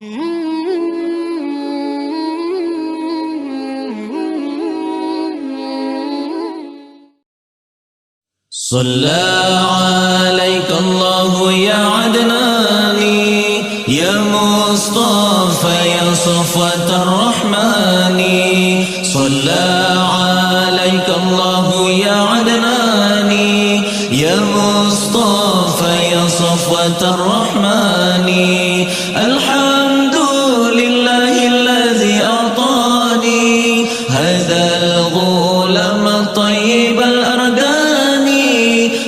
صلى عليك الله يا عدناني يا مصطفى يا صفوة الرحمن. صلى عليك الله يا عدناني يا مصطفى يا صفوة الرحمن. الحمد لله الذي أعطاني هذا الغلام الطيب الأردان.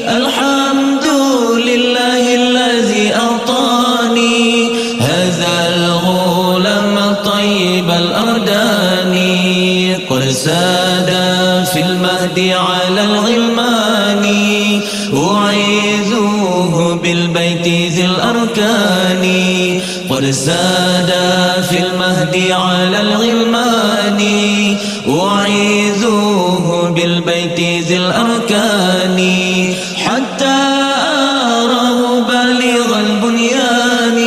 الحمد لله الذي أعطاني هذا الغلام الطيب الأردان. قد ساد في المهد على الغلمان أعيذوه بالبيت ذي الأركان. قد ساد في المهد على الغلمان أعيذوه بالبيت ذي الأركان. حتى أراه بالغ البنيان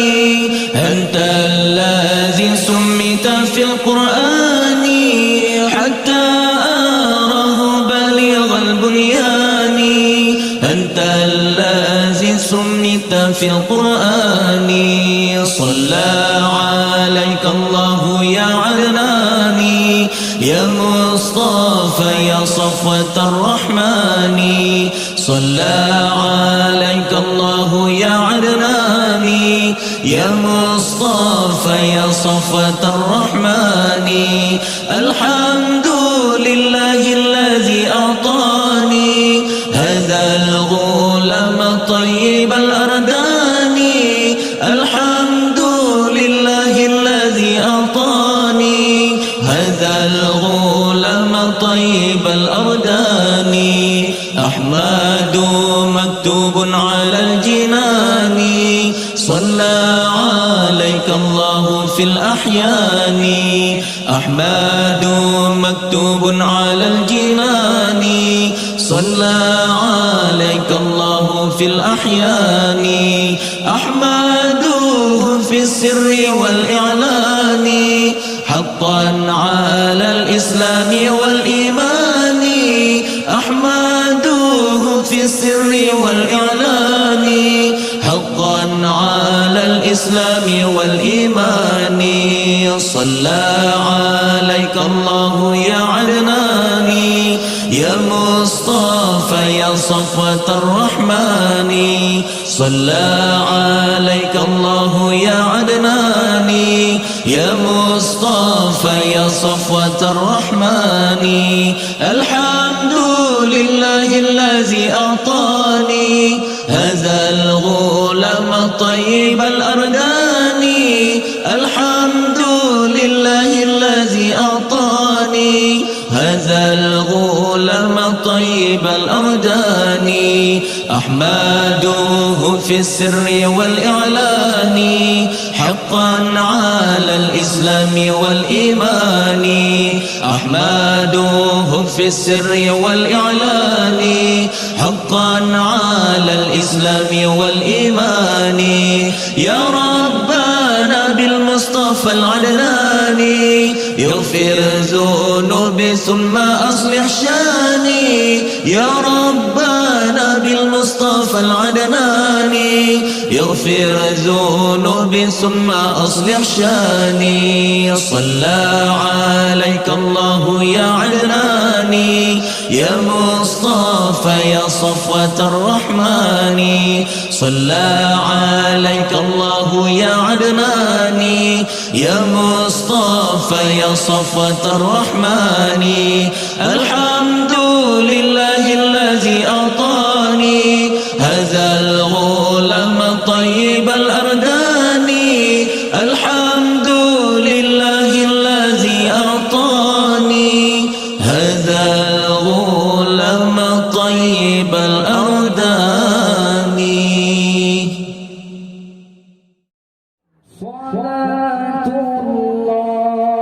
أنت الذي سميت في القرآن. حتى أراه بالغ البنيان أنت الذي سميت في القرآن. صلى عليك الله يا عدناني يا مصطفى يا صفوة الرحمن. صلى عليك الله يا عدناني يا مصطفى يا صفوة الرحمن. الحمد لله الذي أعطاني هذا الغلام الطيب الأردان. الحمد لله الذي أعطاني هذا الغلام الطيب الأردان. أحمد مكتوب على الجنان صلى عليك الله في الأحيان. أحمد مكتوب على الجنان صلى عليك الله في الأحيان. أحمده في السر والإعلان حقا على الإسلام والإيمان. أحمده في السر والإعلان حقا على الإسلام والإيمان. صلى عليك الله يا عدناني يا مصطفى يا صفوة الرحمن. صلى عليك الله يا عدناني يا مصطفى يا صفوة الرحمن. الحمد لله الذي أعطاني هذا الغلام الطيب الأردان. الحمد لله الذي أعطاني هذا الغلام الطيب الأردان. أحمده في السر والإعلان حقا على الإسلام والإيمان. أحمده في السر والإعلان حقا على الإسلام والإيمان. يا ربنا بالمصطفى العدناني يغفر ذنوبي ثم أصلح شاني. يا ربنا بالمصطفى العدناني يغفر ذنوبي ثم أصلح شاني. صلى عليك الله يا عدناني يا مصطفى يا صفوة الرحمن. صلى عليك الله يا عدناني يا مصطفى يا صفوة الرحمن. الحمد لله الذي أعطاني هذا الغلام الطيب الأردان. الحمد لله الذي أعطاني هذا الغلام الطيب الأردان. صلاة الله